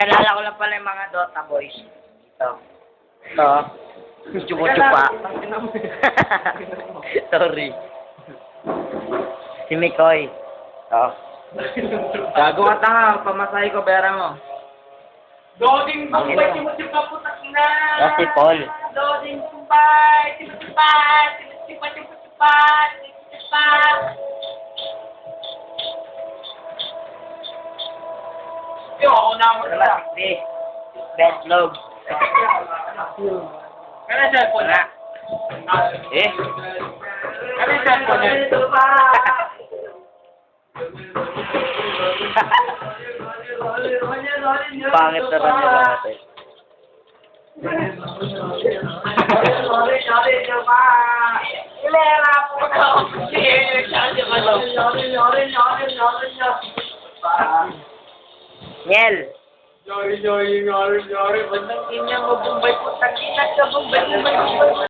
Nalala ko lang pala yung mga Dota boys. Ito. Ito. Chupa-chupa. Sorry. Si Mikoy. Ito. Gago ka tanga, pamasahe ko, bayaran mo. Doding Bombay, Timutsipa po takina! Tapos si Paul. Doding Bombay, Timutsipa, Timutsipa. Yo, ako na ako na. This. Best log. Kaya cellphone na. Eh? Kaya cellphone na. Pangit na rin nila natin. Niel! Yori, bandang inya mo Bombay po takina ka Bombay.